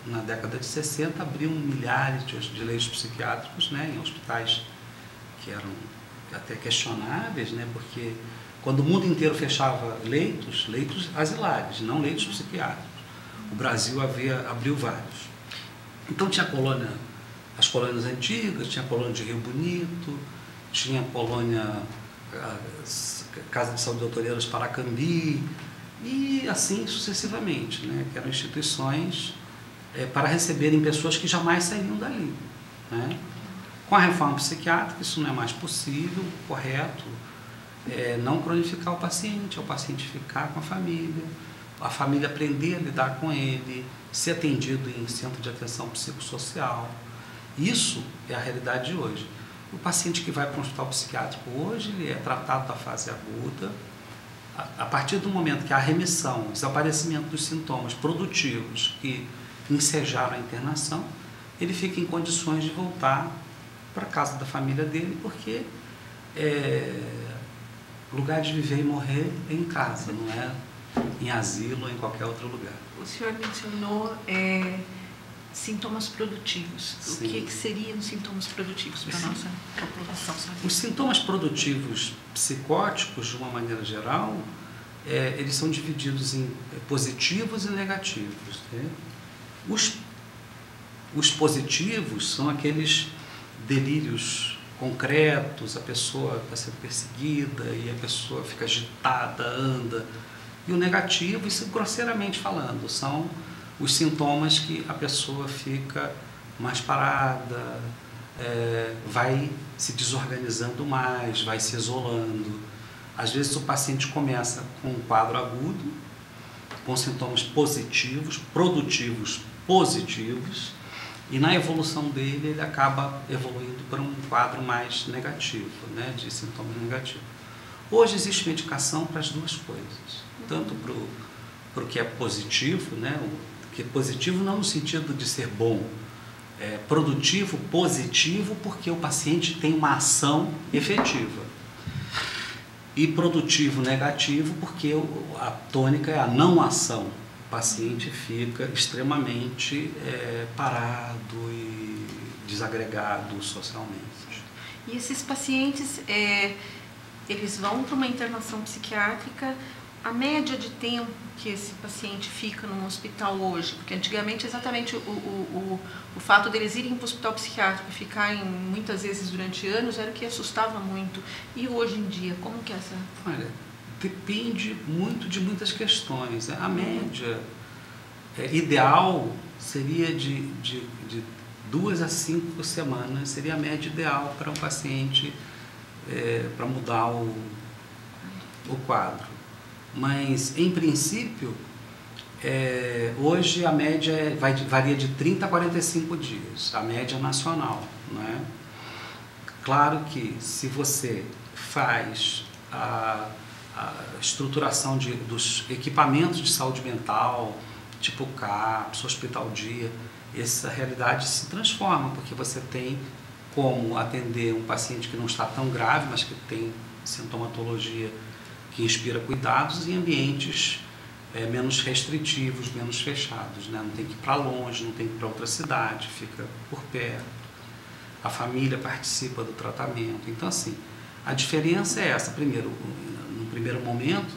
na década de 60, abriu milhares de leitos psiquiátricos, né, em hospitais que eram até questionáveis, né, porque quando o mundo inteiro fechava leitos asilares, não leitos psiquiátricos, o Brasil abriu vários. Então tinha as colônias antigas, tinha a colônia de Rio Bonito, tinha a colônia Casa de Saúde Doutoreiras Paracambi, e assim sucessivamente, né, que eram instituições para receberem pessoas que jamais sairiam dali, né. Com a reforma psiquiátrica isso não é mais possível, correto, não cronificar o paciente ficar com a família aprender a lidar com ele, ser atendido em centro de atenção psicossocial. Isso é a realidade de hoje. O paciente que vai para um hospital psiquiátrico hoje, ele é tratado da fase aguda. A partir do momento que há remissão, desaparecimento dos sintomas produtivos que ensejaram a internação, ele fica em condições de voltar para a casa da família dele, porque lugar de viver e morrer é em casa, não é em asilo ou em qualquer outro lugar. O senhor mencionou sintomas produtivos. Sim. O que seriam sintomas produtivos para a nossa população saber? Os sintomas produtivos psicóticos, de uma maneira geral, eles são divididos em positivos e negativos, né? Os positivos são aqueles delírios concretos, a pessoa está sendo perseguida e a pessoa fica agitada, anda. E o negativo, isso grosseiramente falando, são os sintomas que a pessoa fica mais parada, vai se desorganizando mais, vai se isolando. Às vezes o paciente começa com um quadro agudo, com sintomas positivos, produtivos positivos, e na evolução dele ele acaba evoluindo para um quadro mais negativo, né, de sintomas negativos. Hoje existe medicação para as duas coisas, tanto para o que é positivo, né, que é positivo não no sentido de ser bom, produtivo, positivo, porque o paciente tem uma ação efetiva. E produtivo, negativo, porque a tônica é a não ação. O paciente fica extremamente parado e desagregado socialmente. E esses pacientes, eles vão para uma internação psiquiátrica. A média de tempo que esse paciente fica num hospital hoje, porque antigamente exatamente o fato deles irem para o hospital psiquiátrico e ficarem muitas vezes durante anos era o que assustava muito. E hoje em dia, como que é essa? Olha, depende muito de muitas questões. A média ideal seria de 2 a 5 semanas, seria a média ideal para um paciente para mudar o quadro. Mas, em princípio, hoje a média varia de 30 a 45 dias, a média nacional, né? Claro que se você faz a estruturação dos equipamentos de saúde mental, tipo CAPS, Hospital Dia, essa realidade se transforma, porque você tem como atender um paciente que não está tão grave, mas que tem sintomatologia que inspira cuidados em ambientes menos restritivos, menos fechados, né? Não tem que ir para longe, não tem que ir para outra cidade, fica por perto. A família participa do tratamento. Então, assim, a diferença é essa. Primeiro, no primeiro momento,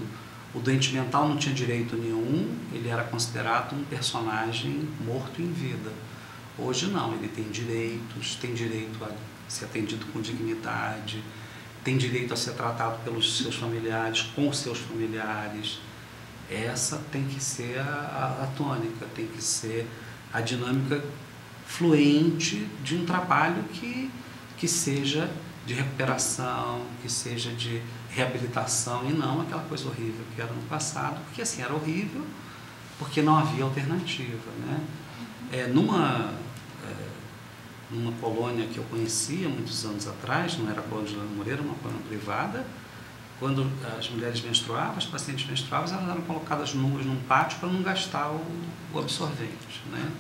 o doente mental não tinha direito nenhum, ele era considerado um personagem morto em vida. Hoje não, ele tem direitos, tem direito a ser atendido com dignidade, tem direito a ser tratado pelos seus familiares, com os seus familiares. Essa tem que ser a tônica, tem que ser a dinâmica fluente de um trabalho que seja de recuperação, que seja de reabilitação e não aquela coisa horrível que era no passado, porque assim, era horrível porque não havia alternativa, né? Numa colônia que eu conhecia muitos anos atrás, não era a colônia de Lano Moreira, uma colônia privada, quando as mulheres menstruavam, as pacientes menstruavam, elas eram colocadas nuas num pátio para não gastar o absorvente, né?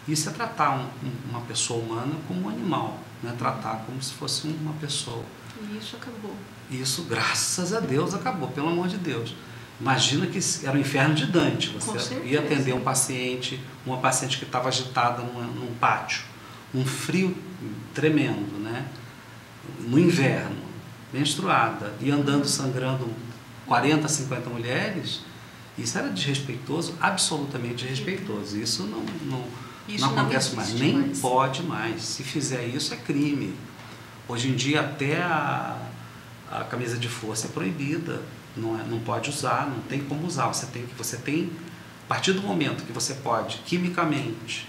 Isso é tratar uma pessoa humana como um animal, né? Tratar como se fosse uma pessoa. E isso acabou. Isso, graças a Deus, acabou, pelo amor de Deus. Imagina que era o inferno de Dante. Com Você certeza. ia atender uma paciente que estava agitada num pátio, um frio tremendo, né? No inverno, menstruada, e andando sangrando 40, 50 mulheres. Isso era desrespeitoso, absolutamente desrespeitoso. Isso não acontece mais, nem pode mais. Se fizer isso, é crime. Hoje em dia, até a camisa de força é proibida, não pode usar, não tem como usar. Você tem, a partir do momento que você pode, quimicamente,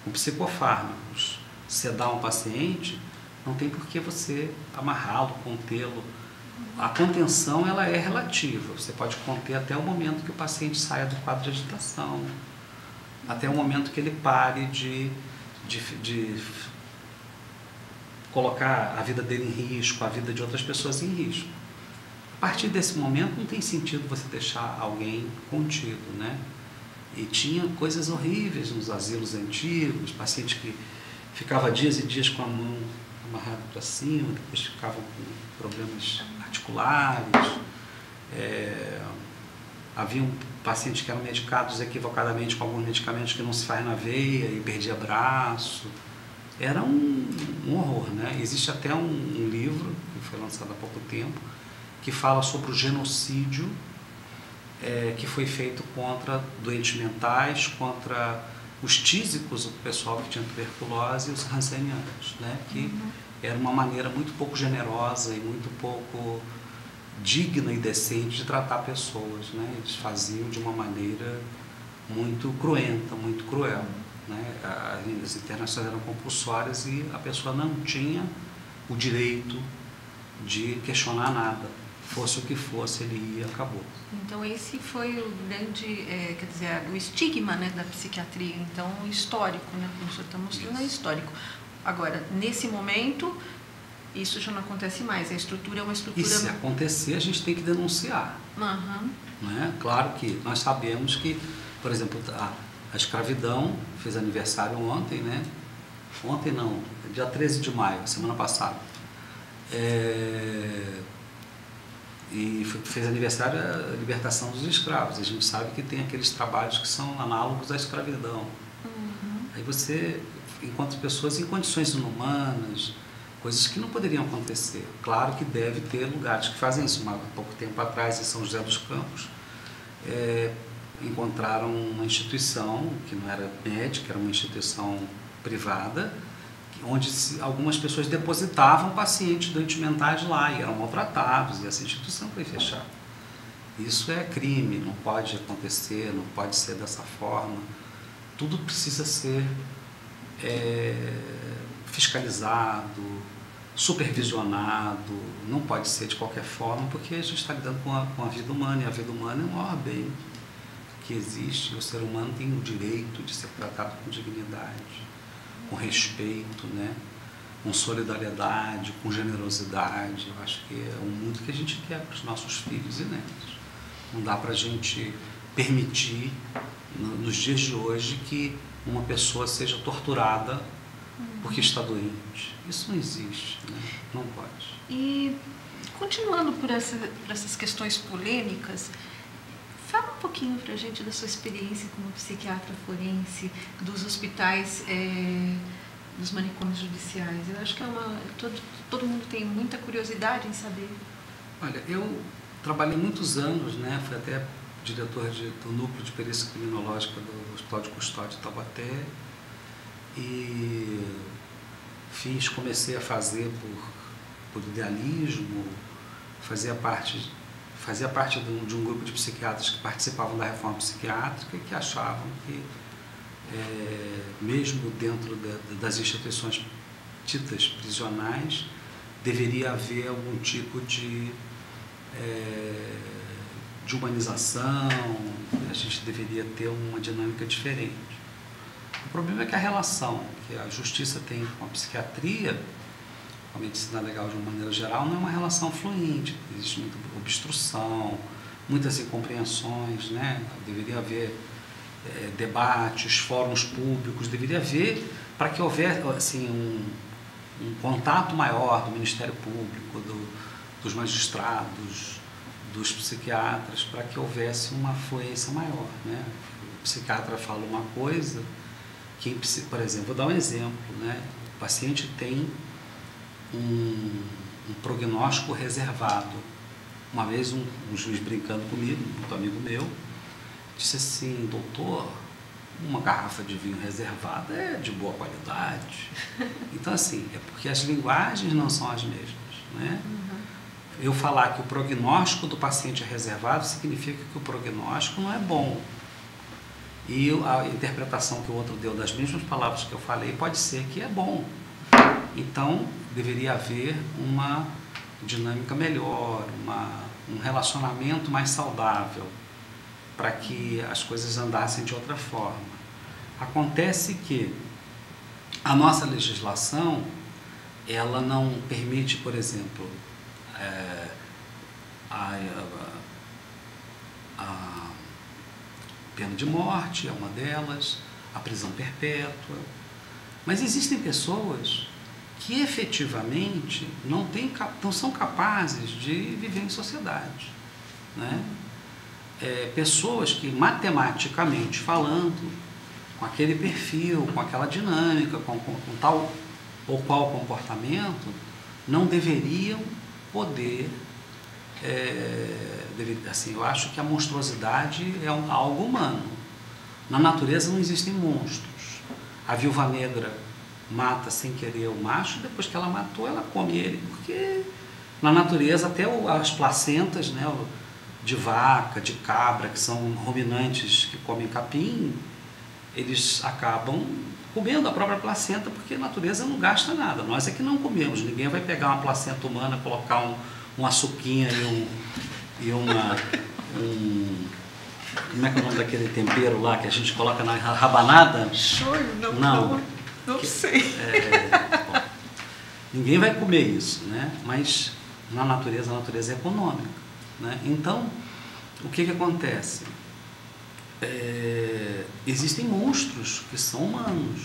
com psicofármacos, sedar um paciente, não tem por que você amarrá-lo, contê-lo. A contenção, ela é relativa. Você pode conter até o momento que o paciente saia do quadro de agitação, até o momento que ele pare de colocar a vida dele em risco, a vida de outras pessoas em risco. A partir desse momento, não tem sentido você deixar alguém contido, né? E tinha coisas horríveis nos asilos antigos, pacientes que ficavam dias e dias com a mão amarrada para cima, depois ficavam com problemas articulares. Haviam pacientes que eram medicados equivocadamente com alguns medicamentos que não se faz na veia e perdia braço. Era um horror, né? Existe até um livro, que foi lançado há pouco tempo, que fala sobre o genocídio que foi feito contra doentes mentais, contra os tísicos, o pessoal que tinha tuberculose, e os rancenianos, né? Que era uma maneira muito pouco generosa e muito pouco digna e decente de tratar pessoas, né? Eles faziam de uma maneira muito cruenta, muito cruel, né? As internações eram compulsórias e a pessoa não tinha o direito de questionar nada. Fosse o que fosse, ele ia, acabou. Então esse foi o grande, quer dizer, o estigma, né, da psiquiatria, então histórico, né, como o senhor está mostrando, é histórico. Agora, nesse momento, isso já não acontece mais, a estrutura é uma estrutura... E se acontecer, a gente tem que denunciar. Né? Claro que nós sabemos que, por exemplo, a escravidão fez aniversário ontem, né? Ontem não, dia 13 de maio, semana passada. E fez aniversário a libertação dos escravos. A gente sabe que tem aqueles trabalhos que são análogos à escravidão. Aí você encontra pessoas em condições inumanas, coisas que não poderiam acontecer. Claro que deve ter lugares que fazem isso. Há pouco tempo atrás, em São José dos Campos, encontraram uma instituição que não era médica, era uma instituição privada, onde algumas pessoas depositavam pacientes doentes mentais lá e eram maltratados, e essa instituição foi fechada. Isso é crime, não pode acontecer, não pode ser dessa forma. Tudo precisa ser fiscalizado, supervisionado, não pode ser de qualquer forma, porque a gente está lidando com a vida humana, e a vida humana é o maior bem que existe. O ser humano tem o direito de ser tratado com dignidade, com respeito, né? Com solidariedade, com generosidade. Eu acho que é o mundo que a gente quer para os nossos filhos e netos. Não dá para a gente permitir, nos dias de hoje, que uma pessoa seja torturada porque está doente. Isso não existe, né? Não pode. E, continuando por essas questões polêmicas, fala um pouquinho para a gente da sua experiência como psiquiatra forense, dos hospitais, dos manicômios judiciais. Eu acho que todo mundo tem muita curiosidade em saber. Olha, eu trabalhei muitos anos, né? Fui até diretor do Núcleo de Perícia Criminológica do Hospital de Custódia de Taubaté, e comecei a fazer por idealismo, fazia parte de um grupo de psiquiatras que participavam da reforma psiquiátrica e que achavam que, mesmo dentro das instituições ditas prisionais, deveria haver algum tipo de humanização, a gente deveria ter uma dinâmica diferente. O problema é que a relação que a justiça tem com a psiquiatria, com a medicina legal de uma maneira geral, não é uma relação fluente. Existe muita obstrução, muitas incompreensões, né? Deveria haver debates, fóruns públicos, deveria haver, para que houvesse assim, um contato maior do Ministério Público, dos magistrados, dos psiquiatras para que houvesse uma fluência maior, né? O psiquiatra fala uma coisa que, por exemplo, vou dar um exemplo, né? O paciente tem um prognóstico reservado. Uma vez um juiz brincando comigo, um amigo meu, disse assim: doutor, uma garrafa de vinho reservada é de boa qualidade. Então, assim, é porque as linguagens não são as mesmas, né? Eu falar que o prognóstico do paciente é reservado significa que o prognóstico não é bom. E a interpretação que o outro deu das mesmas palavras que eu falei pode ser que é bom. Então, deveria haver uma dinâmica melhor, um relacionamento mais saudável, para que as coisas andassem de outra forma. Acontece que a nossa legislação, ela não permite, por exemplo, a pena de morte é uma delas, a prisão perpétua, mas existem pessoas que efetivamente não são capazes de viver em sociedade, né? Pessoas que, matematicamente falando, com aquele perfil, com aquela dinâmica, com tal ou qual comportamento, não deveriam poder, assim, eu acho que a monstruosidade é algo humano. Na natureza não existem monstros. A viúva negra mata sem querer o macho, depois que ela matou, ela come ele, porque na natureza até as placentas, né, de vaca, de cabra, que são ruminantes que comem capim, eles acabam comendo a própria placenta, porque a natureza não gasta nada. Nós é que não comemos. Ninguém vai pegar uma placenta humana, colocar um açuquinha e como é que é o nome daquele tempero lá que a gente coloca na rabanada? Shoyu? Não sei. Bom, ninguém vai comer isso, né? Mas na natureza, a natureza é econômica, né? Então, o que acontece? Existem monstros que são humanos.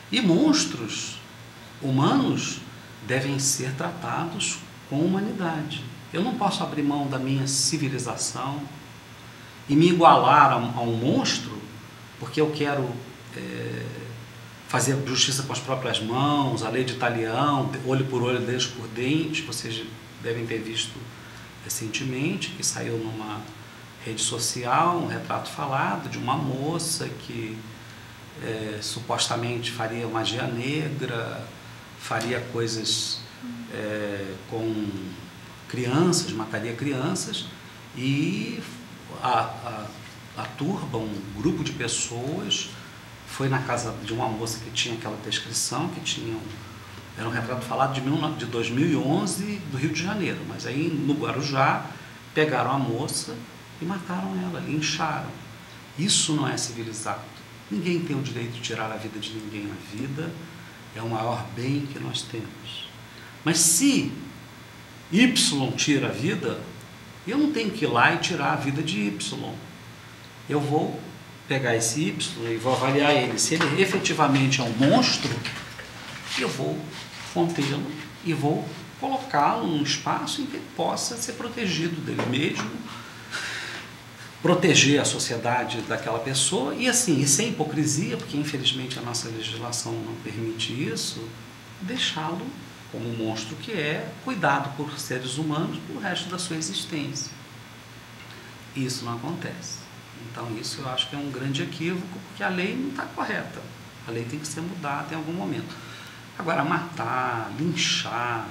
E monstros humanos devem ser tratados com humanidade. Eu não posso abrir mão da minha civilização e me igualar a um monstro porque eu quero fazer justiça com as próprias mãos, a lei de Talião, olho por olho, dente por dente. Vocês devem ter visto recentemente que saiu numa rede social um retrato falado de uma moça que supostamente faria magia negra, faria coisas com crianças, mataria crianças, e a turba, um grupo de pessoas, foi na casa de uma moça que tinha aquela descrição, era um retrato falado de 2011 do Rio de Janeiro, mas aí no Guarujá pegaram a moça e mataram ela, lincharam. Isso não é civilizado. Ninguém tem o direito de tirar a vida de ninguém. A vida é o maior bem que nós temos. Mas se Y tira a vida, eu não tenho que ir lá e tirar a vida de Y. Eu vou pegar esse Y e vou avaliar ele. Se ele efetivamente é um monstro, eu vou contê-lo e vou colocá-lo num espaço em que ele possa ser protegido dele mesmo, proteger a sociedade daquela pessoa e assim, e sem hipocrisia, porque infelizmente a nossa legislação não permite isso, deixá-lo como um monstro que é, cuidado por seres humanos pelo resto da sua existência. Isso não acontece. Então isso eu acho que é um grande equívoco, porque a lei não está correta. A lei tem que ser mudada em algum momento. Agora, matar, linchar,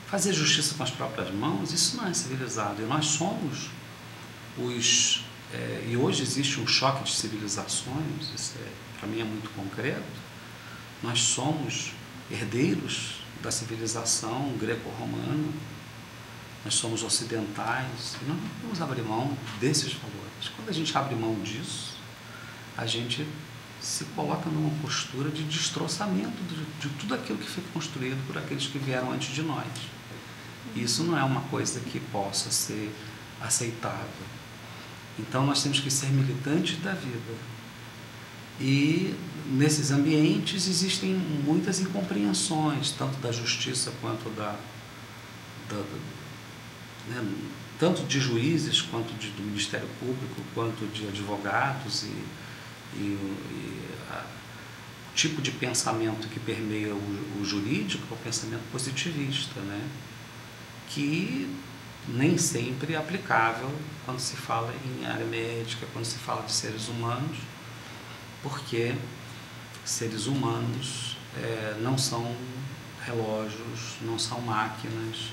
fazer justiça com as próprias mãos, isso não é civilizado. E nós somos e hoje existe um choque de civilizações, isso para mim é muito concreto. Nós somos herdeiros da civilização greco-romana, nós somos ocidentais, e nós não podemos abrir mão desses valores. Quando a gente abre mão disso, a gente se coloca numa postura de destroçamento de tudo aquilo que foi construído por aqueles que vieram antes de nós. Isso não é uma coisa que possa ser aceitável. Então nós temos que ser militantes da vida. E nesses ambientes existem muitas incompreensões, tanto da justiça quanto tanto de juízes, quanto do Ministério Público, quanto de advogados o tipo de pensamento que permeia o jurídico é o pensamento positivista, né? Que nem sempre é aplicável quando se fala em área médica, quando se fala de seres humanos, porque seres humanos não são relógios, não são máquinas.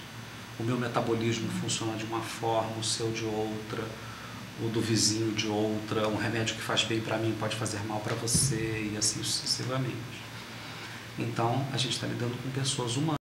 O meu metabolismo funciona de uma forma, o seu de outra, o do vizinho de outra, um remédio que faz bem para mim pode fazer mal para você, e assim sucessivamente. Então, a gente está lidando com pessoas humanas.